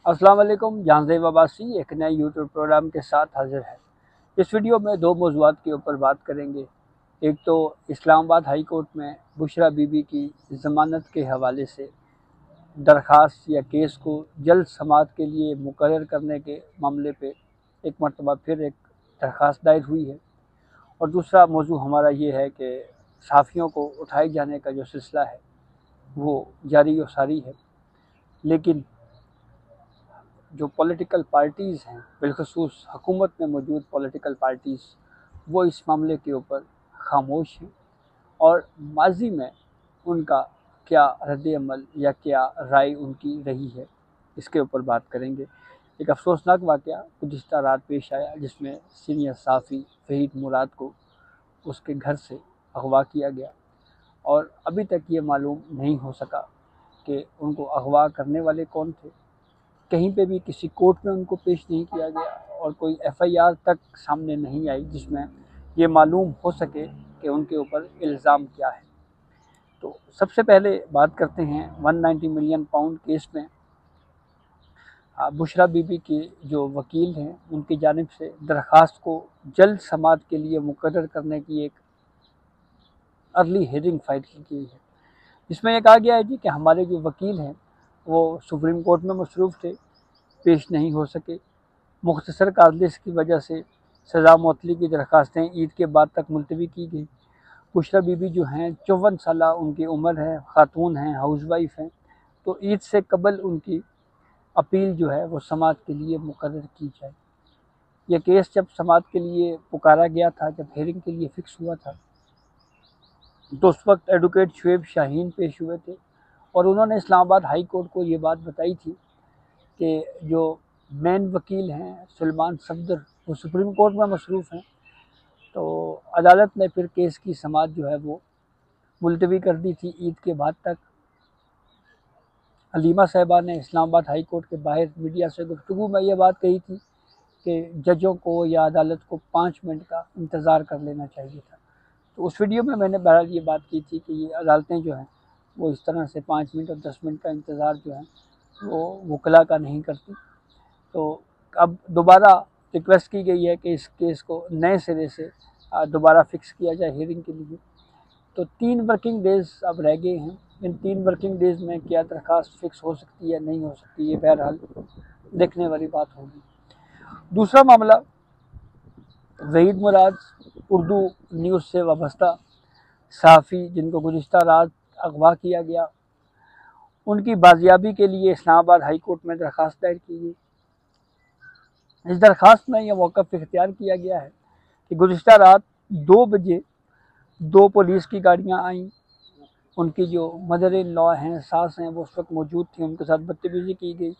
अस्सलाम वालेकुम। जहांज़ेब अब्बासी एक नए यूट्यूब प्रोग्राम के साथ हाजिर है। इस वीडियो में दो मौज़ूआत के ऊपर बात करेंगे। एक तो इस्लामाबाद हाई कोर्ट में बुशरा बीबी की ज़मानत के हवाले से दरख्वास्त या केस को जल्द समाअत के लिए मुकर्रर करने के मामले पे एक मरतबा फिर एक दरख्वास्त दायर हुई है। और दूसरा मौजू हमारा ये है कि सहाफ़ियों को उठाए जाने का जो सिलसिला है वो जारी व सारी है, लेकिन जो पॉलिटिकल पार्टीज़ हैं, बिलखसूस हुकूमत में मौजूद पॉलिटिकल पार्टीज़, वो इस मामले के ऊपर खामोश हैं और माजी में उनका क्या रद्द-ए-अमल या क्या राय उनकी रही है, इसके ऊपर बात करेंगे। एक अफसोसनाक वाक़या गुज़िश्ता रात पेश आया जिसमें सीनियर सहाफ़ी फ़हीद मुराद को उसके घर से अगवा किया गया और अभी तक ये मालूम नहीं हो सका कि उनको अगवा करने वाले कौन थे। कहीं पे भी किसी कोर्ट में उनको पेश नहीं किया गया और कोई एफआईआर तक सामने नहीं आई जिसमें ये मालूम हो सके कि उनके ऊपर इल्ज़ाम क्या है। तो सबसे पहले बात करते हैं 190 मिलियन पाउंड केस में बुशरा बीबी के जो वकील हैं उनकी जानिब से दरख्वास्त को जल्द समाअत के लिए मुकर्रर करने की एक अर्ली हियरिंग फाइल की गई है, जिसमें यह कहा गया है जी कि हमारे जो वकील हैं वो सुप्रीम कोर्ट में मसरूफ़ थे, पेश नहीं हो सके। मुख्तसर काजलिस की वजह से सज़ा मुअत्तली की दरख्वास्तें ईद के बाद तक मुलतवी की गई। बुशरा बीबी जो हैं 54 साल उनकी उम्र है, ख़ातून हैं, हाउस वाइफ हैं, तो ईद से कबल उनकी अपील जो है वो समाअत के लिए मुकर्रर की जाए। यह केस जब समाअत के लिए पुकारा गया था, जब हेयरिंग के लिए फ़िक्स हुआ था, तो उस वक्त एडवोकेट शुएब शाहीन पेश हुए थे और उन्होंने इस्लामाबाद हाई कोर्ट को ये बात बताई थी कि जो मेन वकील हैं सुलेमान सफदर वो सुप्रीम कोर्ट में मसरूफ़ हैं। तो अदालत ने फिर केस की समाअत जो है वो मुलतवी कर दी थी ईद के बाद तक। हलीमा साहिबा ने इस्लामाबाद हाई कोर्ट के बाहर मीडिया से गुफ्तगू में ये बात कही थी कि जजों को या अदालत को 5 मिनट का इंतज़ार कर लेना चाहिए था। तो उस वीडियो में मैंने बहरहाल ये बात की थी कि ये अदालतें जो हैं वो इस तरह से 5 मिनट और 10 मिनट का इंतज़ार जो है वो वकला का नहीं करती। तो अब दोबारा रिक्वेस्ट की गई है कि इस केस को नए सिरे से दोबारा फ़िक्स किया जाए हेयरिंग के लिए। तो 3 वर्किंग डेज़ अब रह गए हैं। इन 3 वर्किंग डेज़ में क्या दरख्वास्त फ़िक्स हो सकती है, नहीं हो सकती, ये बहरहाल देखने वाली बात होगी। दूसरा मामला वहीद मुराद उर्दू न्यूज़ से वाबस्ता सहाफ़ी जिनको गुज़िश्ता रात अगवा किया गया, उनकी बाजियाबी के लिए इस्लामाबाद हाई कोर्ट में दरख्वास्त दायर की गई। इस दरख्वास्त में यह मौक़िफ़ इख्तियार किया गया है कि गुज़िश्ता रात 2 बजे 2 पुलिस की गाड़ियाँ आईं। उनकी जो मदर इन लॉ हैं, सास हैं, वो उस वक्त मौजूद थी। उनके साथ बदतमीज़ी की गई।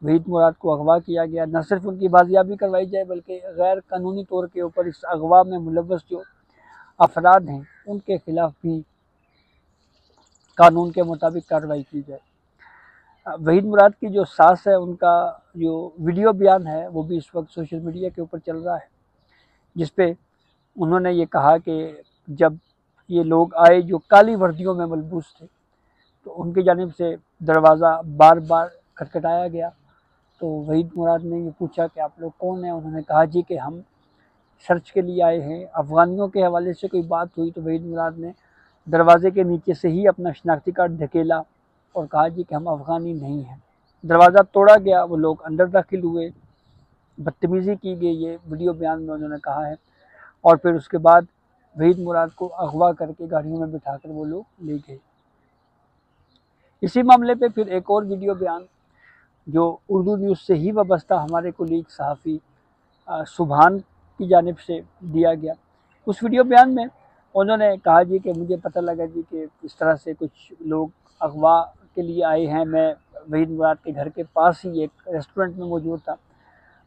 वहीद मुराद को अगवा किया गया। न सिर्फ उनकी बाजियाबी करवाई जाए बल्कि गैर कानूनी तौर के ऊपर इस अगवा में मुलव्वस जो अफराद हैं उनके ख़िलाफ़ भी कानून के मुताबिक कार्रवाई की जाए। वहीद मुराद की जो सास है उनका जो वीडियो बयान है वो भी इस वक्त सोशल मीडिया के ऊपर चल रहा है, जिस पे उन्होंने ये कहा कि जब ये लोग आए जो काली वर्दियों में मलबूस थे तो उनकी जानिब से दरवाज़ा बार बार खटखटाया गया। तो वहीद मुराद ने ये पूछा कि आप लोग कौन हैं। उन्होंने कहा जी कि हम सर्च के लिए आए हैं। अफ़गानियों के हवाले से कोई बात हुई तो वहीद मुराद ने दरवाज़े के नीचे से ही अपना शनाख्ती कार्ड धकेला और कहा जी कि हम अफ़गानी नहीं हैं। दरवाज़ा तोड़ा गया, वो लोग अंदर दाखिल हुए, बदतमीज़ी की गई, ये वीडियो बयान में उन्होंने कहा है। और फिर उसके बाद वहीद मुराद को अगवा करके गाड़ियों में बिठाकर वो लोग ले गए। इसी मामले पे फिर एक और वीडियो बयान जो उर्दू न्यूज़ से ही वाबस्ता हमारे कोलीग सहाफ़ी सुभान की जानिब से दिया गया। उस वीडियो बयान में उन्होंने कहा जी कि मुझे पता लगा जी कि इस तरह से कुछ लोग अगवा के लिए आए हैं। मैं वहीद मुराद के घर के पास ही एक रेस्टोरेंट में मौजूद था।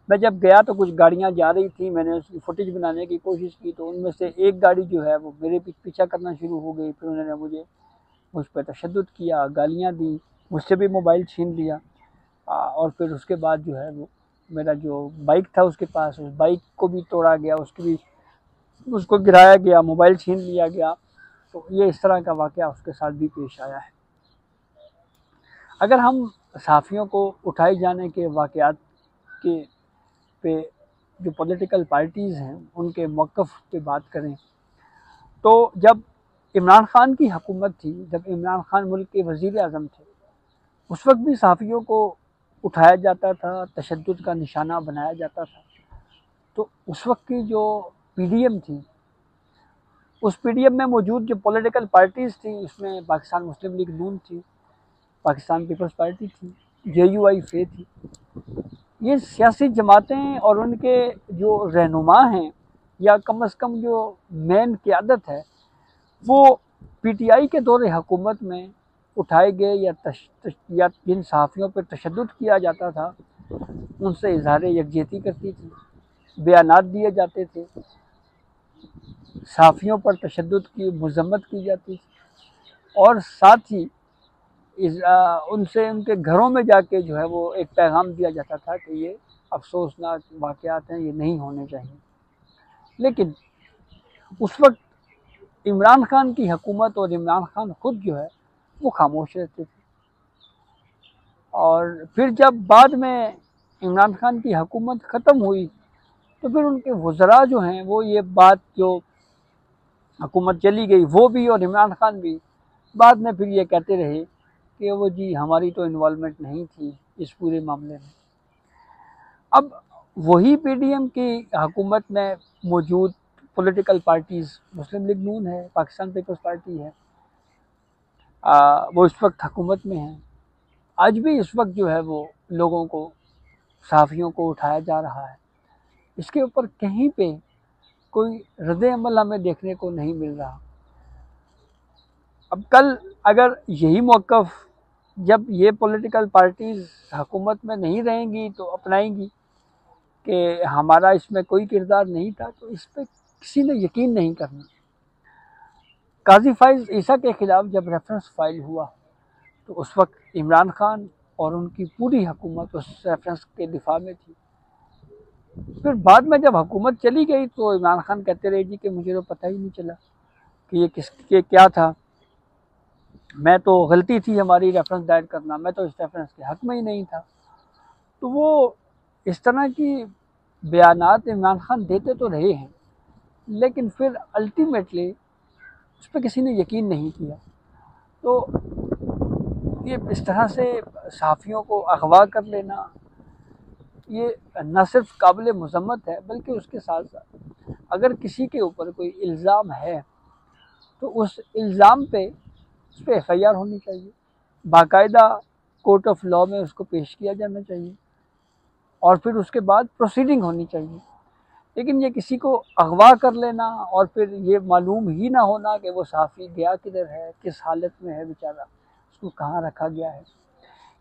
मैं जब गया तो कुछ गाड़ियाँ जा रही थी। मैंने उसकी फुटेज बनाने की कोशिश की तो उनमें से एक गाड़ी जो है वो मेरे पीछा करना शुरू हो गई। फिर उन्होंने मुझ पर तशद्दुद किया, गालियाँ दी, मुझसे भी मोबाइल छीन लिया। और फिर उसके बाद जो है वो मेरा जो बाइक था उसके पास, उस बाइक को भी तोड़ा गया, उसको गिराया गया, मोबाइल छीन लिया गया। तो ये इस तरह का वाक़या उसके साथ भी पेश आया है। अगर हम सहाफ़ियों को उठाए जाने के वाक़यात के पे जो पॉलिटिकल पार्टीज़ हैं उनके मौक़िफ़ पे बात करें तो जब इमरान ख़ान की हुकूमत थी, जब इमरान ख़ान मुल्क के वज़ीर-ए-आज़म थे, उस वक़्त भी सहाफ़ियों को उठाया जाता था, तशद्दुद का निशाना बनाया जाता था। तो उस वक़्त की जो पीडीएम थी, उस पीडीएम में मौजूद जो पॉलिटिकल पार्टीज़ थी, उसमें पाकिस्तान मुस्लिम लीग नून थी, पाकिस्तान पीपल्स पार्टी थी, JUI-F थी। ये सियासी जमातें और उनके जो रहनुमा हैं या कम से कम जो मेन क़यादत है, वो पीटीआई के दौरे हुकूमत में उठाए गए या जिन सहाफ़ियों पर तशद्दुद किया जाता था, उनसे इज़हार यकजहती करती थी, बयानात दिए जाते थे, सहाफ़ियों पर तशद्दुद की मज़म्मत की जाती थी और साथ ही उनसे उनके घरों में जाके जो है वो एक पैगाम दिया जाता था कि ये अफ़सोसनाक वाक़यात हैं, ये नहीं होने चाहिए। लेकिन उस वक़्त इमरान ख़ान की हुकूमत और इमरान ख़ान ख़ुद जो है वो खामोश रहते थे और फिर जब बाद में इमरान ख़ान की हुकूमत ख़त्म हुई तो फिर उनके वज़रा जो हैं वो ये बात जो हुकूमत चली गई वो भी और इमरान ख़ान भी बाद में फिर ये कहते रहे कि वो जी हमारी तो इन्वॉल्वमेंट नहीं थी इस पूरे मामले में। अब वही पीडीएम की हुकूमत में मौजूद पॉलिटिकल पार्टीज़ मुस्लिम लीग नून है, पाकिस्तान पीपल्स पार्टी है, वो इस वक्त हुकूमत में है। आज भी इस वक्त जो है वो लोगों को, सहाफ़ियों को उठाया जा रहा है। इसके ऊपर कहीं पे कोई रद्द-ए-अमल हमें देखने को नहीं मिल रहा। अब कल अगर यही मौक़िफ़ जब ये पॉलिटिकल पार्टीज़ हुकूमत में नहीं रहेंगी तो अपनाएंगी कि हमारा इसमें कोई किरदार नहीं था, तो इस पर किसी ने यकीन नहीं करना। काज़ी फ़ाइज़ ईसा के ख़िलाफ़ जब रेफरेंस फाइल हुआ तो उस वक्त इमरान ख़ान और उनकी पूरी हुकूमत उस रेफरेंस के दिफा में थी। फिर बाद में जब हुकूमत चली गई तो इमरान ख़ान कहते रहे जी कि मुझे तो पता ही नहीं चला कि ये किसके क्या था, मैं तो गलती थी हमारी रेफरेंस दायर करना, मैं तो इस रेफरेंस के हक़ में ही नहीं था। तो वो इस तरह की बयानात इमरान ख़ान देते तो रहे हैं, लेकिन फिर अल्टीमेटली उस पर किसी ने यकीन नहीं किया। तो ये इस तरह से सहाफ़ियों को अगवा कर लेना, ये न सिर्फ काबिल मज़म्मत है बल्कि उसके साथ साथ अगर किसी के ऊपर कोई इल्ज़ाम है तो उस इल्ज़ाम पे उस पर FIR होनी चाहिए, बाकायदा कोर्ट ऑफ लॉ में उसको पेश किया जाना चाहिए और फिर उसके बाद प्रोसीडिंग होनी चाहिए। लेकिन ये किसी को अगवा कर लेना और फिर ये मालूम ही ना होना कि वो सहाफ़ी गया किधर है, किस हालत में है बेचारा, उसको कहाँ रखा गया है,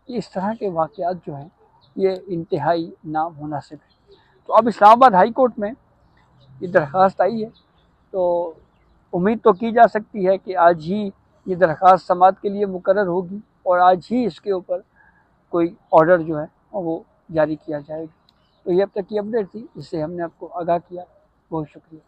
ये इस तरह के वाक़यात जो हैं ये इंतहाई नामुनासिब है। तो अब इस्लामाबाद हाई कोर्ट में ये दरख्वास्त आई है, तो उम्मीद तो की जा सकती है कि आज ही ये दरख्वास्त समाअत के लिए मुकर्रर होगी और आज ही इसके ऊपर कोई ऑर्डर जो है वो जारी किया जाएगा। तो ये अब तक की अपडेट थी जिससे हमने आपको आगाह किया। बहुत शुक्रिया।